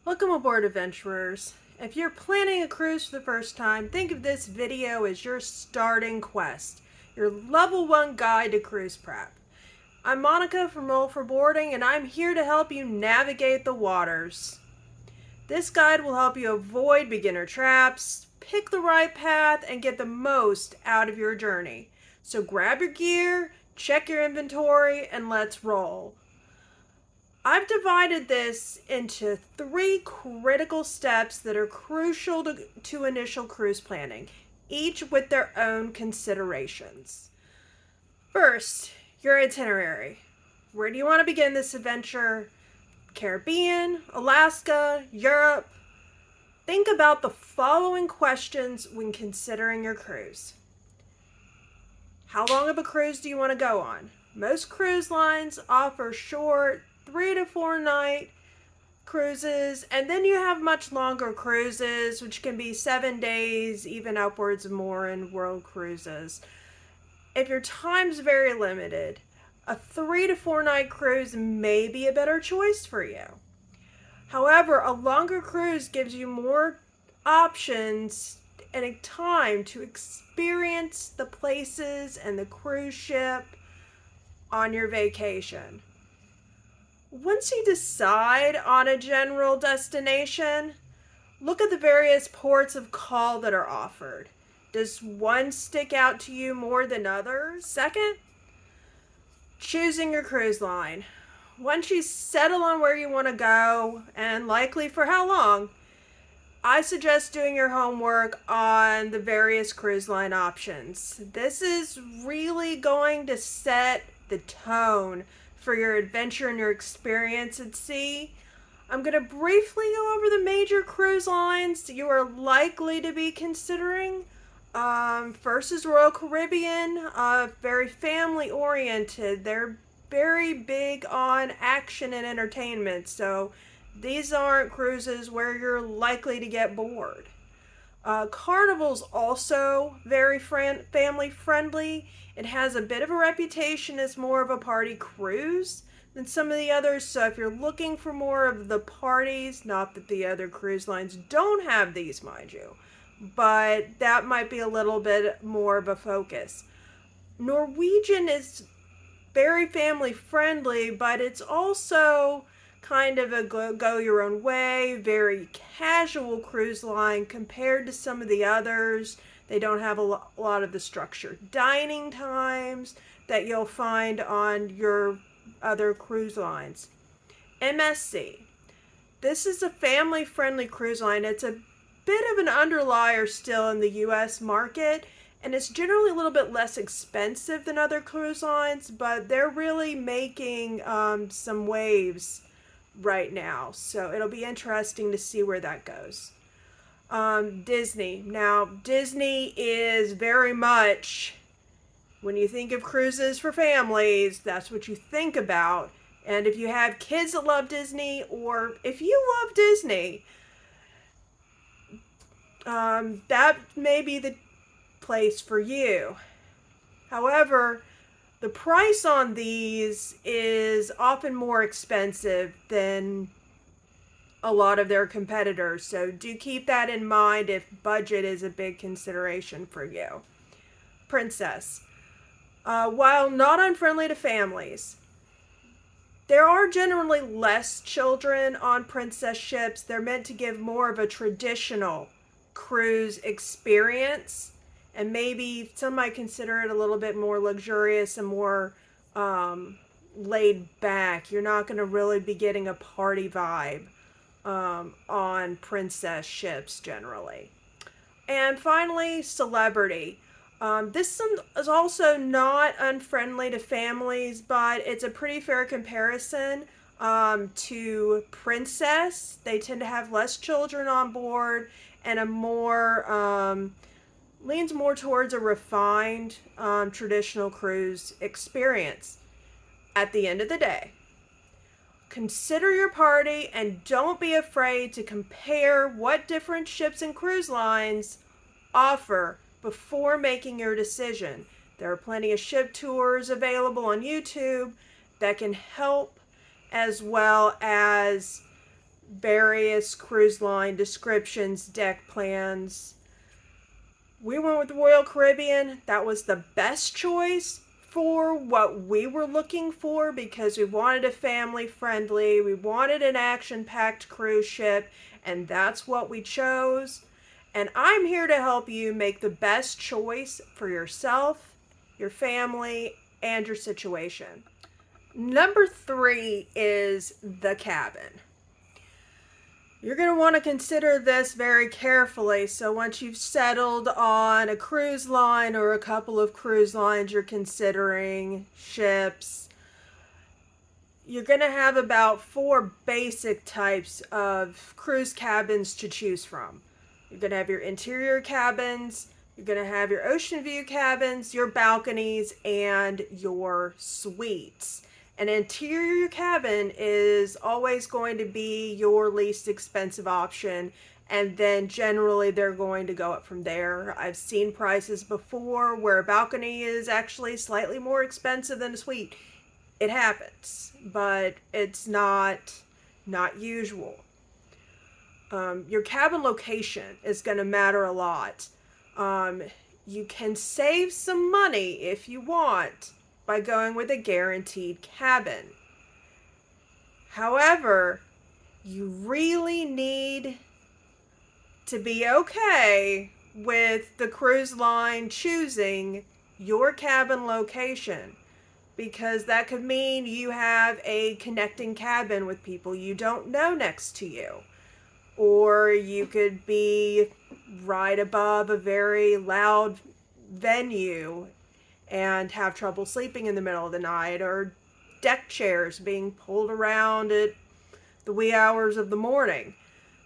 Welcome aboard, adventurers. If you're planning a cruise for the first time, think of this video as your starting quest, your level 1 guide to cruise prep. I'm Monica from Roll for Boarding, and I'm here to help you navigate the waters. This guide will help you avoid beginner traps, pick the right path, and get the most out of your journey. So grab your gear, check your inventory, and let's roll. I've divided this into 3 critical steps that are crucial to initial cruise planning, each with their own considerations. First, your itinerary. Where do you want to begin this adventure? Caribbean, Alaska, Europe? Think about the following questions when considering your cruise. How long of a cruise do you want to go on? Most cruise lines offer short 3 to 4 night cruises, and then you have much longer cruises, which can be 7 days, even upwards of more in world cruises. If your time's very limited, a 3 to 4 night cruise may be a better choice for you. However, a longer cruise gives you more options and a time to experience the places and the cruise ship on your vacation. Once you decide on a general destination, look at the various ports of call that are offered. Does one stick out to you more than others? Second, choosing your cruise line. Once you settle on where you want to go, and likely for how long, I suggest doing your homework on the various cruise line options. This is really going to set the tone for your adventure and your experience at sea. I'm going to briefly go over the major cruise lines you are likely to be considering. First is Royal Caribbean, very family oriented. They're very big on action and entertainment, so these aren't cruises where you're likely to get bored. Carnival's also very family friendly. It has a bit of a reputation as more of a party cruise than some of the others. So if you're looking for more of the parties, not that the other cruise lines don't have these, mind you, but that might be a little bit more of a focus. Norwegian is very family friendly, but it's also kind of a go your own way, very casual cruise line compared to some of the others. They don't have a lot of the structured dining times that you'll find on your other cruise lines. MSC. This is a family-friendly cruise line. It's a bit of an underlier still in the U.S. market, and it's generally a little bit less expensive than other cruise lines, but they're really making some waves right now, so it'll be interesting to see where that goes. Disney. Now, Disney is very much, when you think of cruises for families, that's what you think about. And if you have kids that love Disney, or if you love Disney, that may be the place for you. However, the price on these is often more expensive than a lot of their competitors, so do keep that in mind if budget is a big consideration for you. Princess. While not unfriendly to families, there are generally less children on princess ships. They're meant to give more of a traditional cruise experience, and maybe some might consider it a little bit more luxurious and more laid back. You're not going to really be getting a party vibe on princess ships generally. And finally, celebrity. This is also not unfriendly to families, but it's a pretty fair comparison to princess. They tend to have less children on board and a more leans more towards a refined traditional cruise experience. At the end of the day, consider your party and don't be afraid to compare what different ships and cruise lines offer before making your decision. There are plenty of ship tours available on YouTube that can help, as well as various cruise line descriptions, deck plans. We went with the Royal Caribbean. That was the best choice for what we were looking for because we wanted a family friendly, we wanted an action packed cruise ship, and that's what we chose. And I'm here to help you make the best choice for yourself, your family, and your situation. Number 3 is the cabin. You're going to want to consider this very carefully. So once you've settled on a cruise line or a couple of cruise lines you're considering, ships, you're going to have about 4 basic types of cruise cabins to choose from. You're going to have your interior cabins, you're going to have your ocean view cabins, your balconies, and your suites. An interior cabin is always going to be your least expensive option, and then generally they're going to go up from there. I've seen prices before where a balcony is actually slightly more expensive than a suite. It happens, but it's not usual. Your cabin location is going to matter a lot. You can save some money if you want by going with a guaranteed cabin. However, you really need to be okay with the cruise line choosing your cabin location, because that could mean you have a connecting cabin with people you don't know next to you, or you could be right above a very loud venue and have trouble sleeping in the middle of the night, or deck chairs being pulled around at the wee hours of the morning.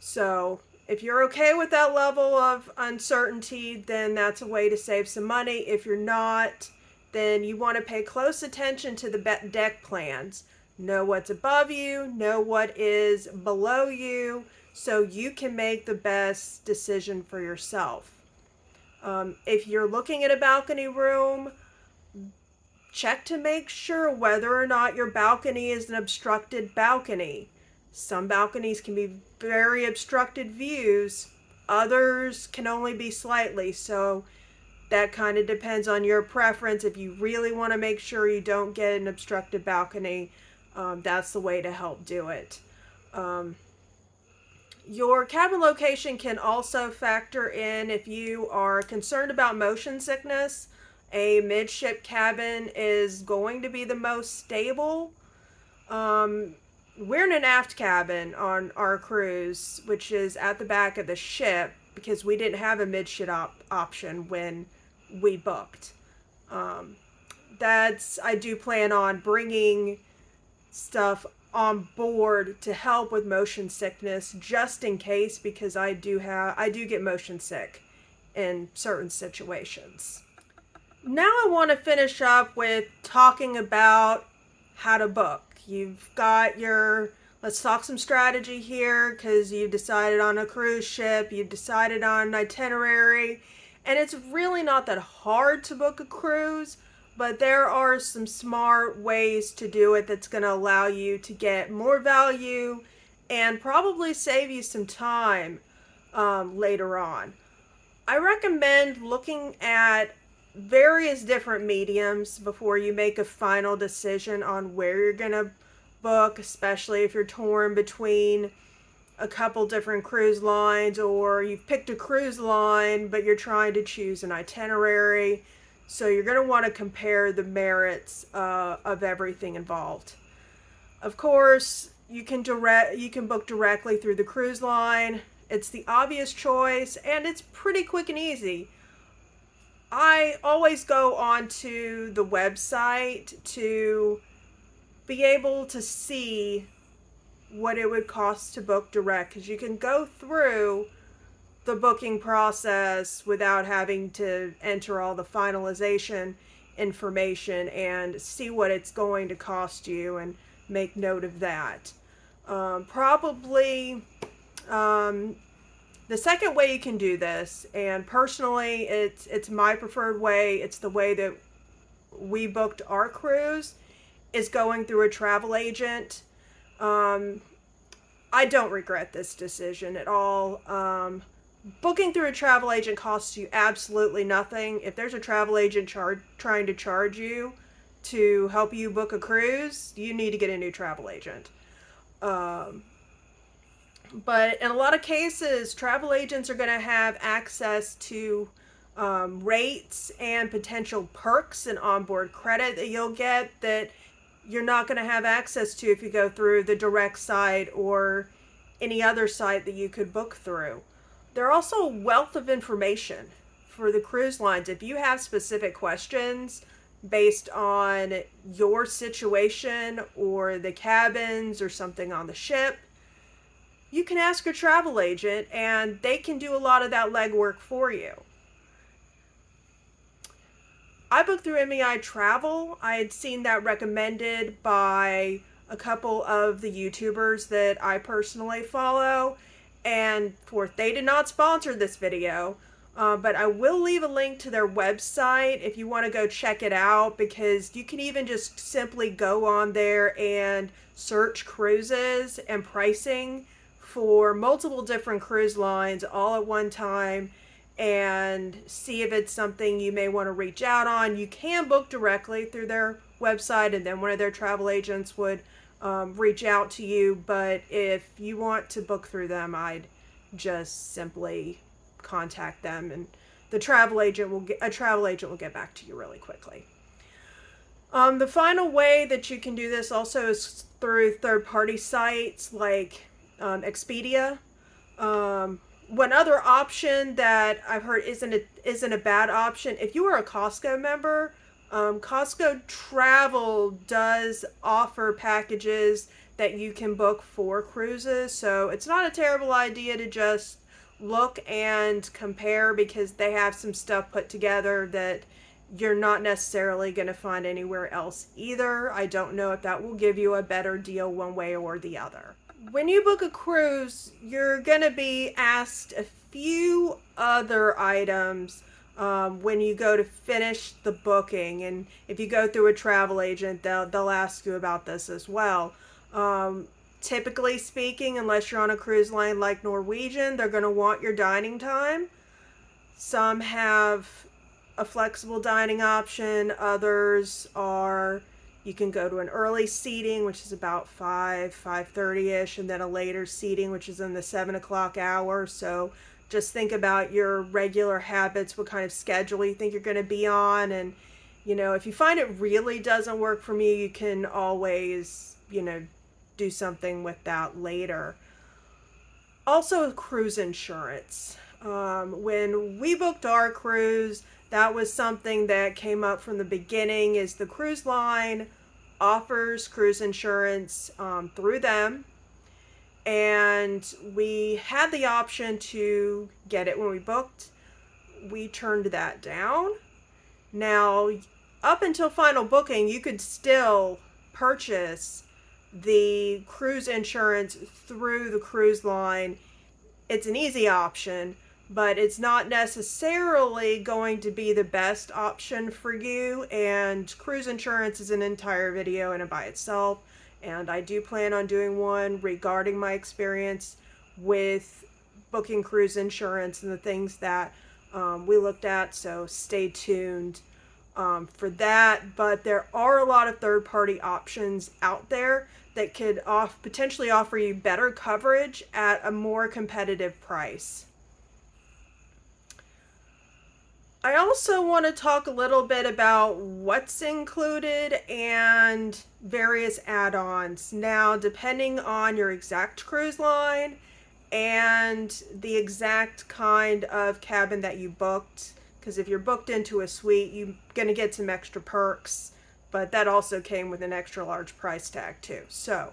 So if you're okay with that level of uncertainty, then that's a way to save some money. If you're not, then you want to pay close attention to the deck plans. Know what's above you, know what is below you, so you can make the best decision for yourself. If you're looking at a balcony room, check to make sure whether or not your balcony is an obstructed balcony. Some balconies can be very obstructed views, others can only be slightly, so that kind of depends on your preference. If you really want to make sure you don't get an obstructed balcony, that's the way to help do it. Your cabin location can also factor in if you are concerned about motion sickness. A midship cabin is going to be the most stable. We're in an aft cabin on our cruise, which is at the back of the ship, because we didn't have a midship option when we booked. I do plan on bringing stuff on board to help with motion sickness, just in case, because I do get motion sick in certain situations. Now I want to finish up with talking about how to book. You've got let's talk some strategy here, because you've decided on a cruise ship, you've decided on an itinerary, and it's really not that hard to book a cruise, but there are some smart ways to do it that's going to allow you to get more value and probably save you some time later on. I recommend looking at various different mediums before you make a final decision on where you're going to book, especially if you're torn between a couple different cruise lines, or you've picked a cruise line but you're trying to choose an itinerary. So you're going to want to compare the merits of everything involved. Of course, you can book directly through the cruise line. It's the obvious choice, and it's pretty quick and easy. I always go onto the website to be able to see what it would cost to book direct, because you can go through the booking process without having to enter all the finalization information and see what it's going to cost you and make note of that. The second way you can do this, and personally it's my preferred way, it's the way that we booked our cruise, is going through a travel agent. I I don't regret this decision at all. Booking through a travel agent costs you absolutely nothing. If there's a travel agent trying to charge you to help you book a cruise, you need to get a new travel agent. Um, but in a lot of cases, travel agents are going to have access to rates and potential perks and onboard credit that you'll get that you're not going to have access to if you go through the direct site or any other site that you could book through. There are also a wealth of information for the cruise lines. If you have specific questions based on your situation or the cabins or something on the ship, you can ask your travel agent and they can do a lot of that legwork for you. I booked through MEI Travel. I had seen that recommended by a couple of the YouTubers that I personally follow. And they did not sponsor this video, but I will leave a link to their website if you want to go check it out, because you can even just simply go on there and search cruises and pricing for multiple different cruise lines all at one time and see if it's something you may want to reach out on. You can book directly through their website and then one of their travel agents would reach out to you. But if you want to book through them, I'd just simply contact them and a travel agent will get back to you really quickly. The final way that you can do this also is through third-party sites like Expedia. One other option that I've heard isn't a bad option. If you are a Costco member, Costco Travel does offer packages that you can book for cruises. So it's not a terrible idea to just look and compare, because they have some stuff put together that you're not necessarily going to find anywhere else either. I don't know if that will give you a better deal one way or the other. When you book a cruise, you're going to be asked a few other items when you go to finish the booking. And if you go through a travel agent, they'll ask you about this as well. Typically speaking, unless you're on a cruise line like Norwegian, they're going to want your dining time. Some have a flexible dining option. Others are, you can go to an early seating, which is about 5:30ish, and then a later seating, which is in the 7 o'clock hour. So just think about your regular habits, what kind of schedule you think you're going to be on. And, if you find it really doesn't work for me, you can always, do something with that later. Also, cruise insurance. When we booked our cruise, that was something that came up from the beginning, is the cruise line offers cruise insurance through them. And we had the option to get it when we booked. We turned that down. Now, up until final booking, you could still purchase the cruise insurance through the cruise line. It's an easy option, but it's not necessarily going to be the best option for you. And cruise insurance is an entire video in and by itself. And I do plan on doing one regarding my experience with booking cruise insurance and the things that we looked at. So stay tuned for that. But there are a lot of third-party options out there that could potentially offer you better coverage at a more competitive price. I also want to talk a little bit about what's included and various add-ons. Now, depending on your exact cruise line and the exact kind of cabin that you booked, because if you're booked into a suite, you're going to get some extra perks, but that also came with an extra large price tag too. So,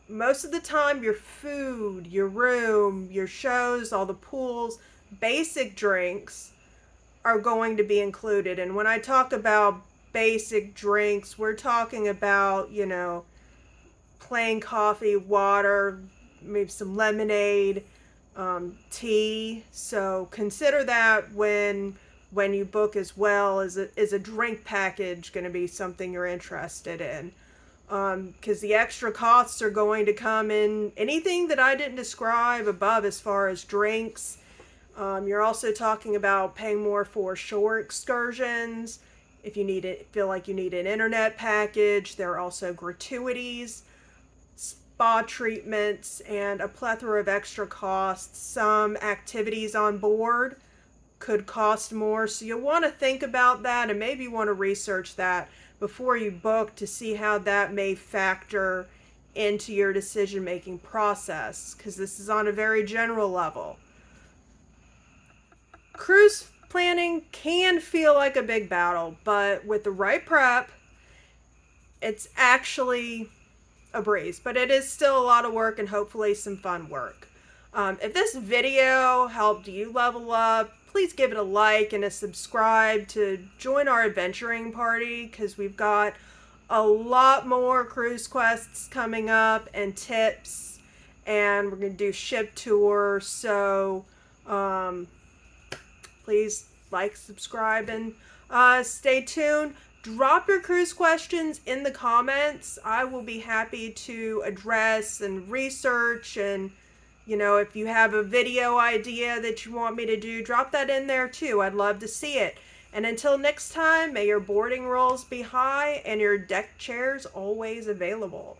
most of the time, your food, your room, your shows, all the pools, basic drinks are going to be included. And when I talk about basic drinks, we're talking about, plain coffee, water, maybe some lemonade, tea. So consider that when you book as well. Is a drink package going to be something you're interested in? because the extra costs are going to come in anything that I didn't describe above as far as drinks. You're also talking about paying more for shore excursions. If you need it, feel like you need an internet package, there are also gratuities, spa treatments, and a plethora of extra costs. Some activities on board could cost more, so you'll want to think about that and maybe want to research that before you book to see how that may factor into your decision making process, because this is on a very general level. Cruise planning can feel like a big battle, but with the right prep, it's actually a breeze. But it is still a lot of work and hopefully some fun work. If this video helped you level up, please give it a like and a subscribe to join our adventuring party, because we've got a lot more cruise quests coming up and tips, and we're going to do ship tours. So please like, subscribe, and stay tuned. Drop your cruise questions in the comments. I will be happy to address and research, and if you have a video idea that you want me to do, drop that in there too. I'd love to see it. And until next time, may your boarding rolls be high and your deck chairs always available.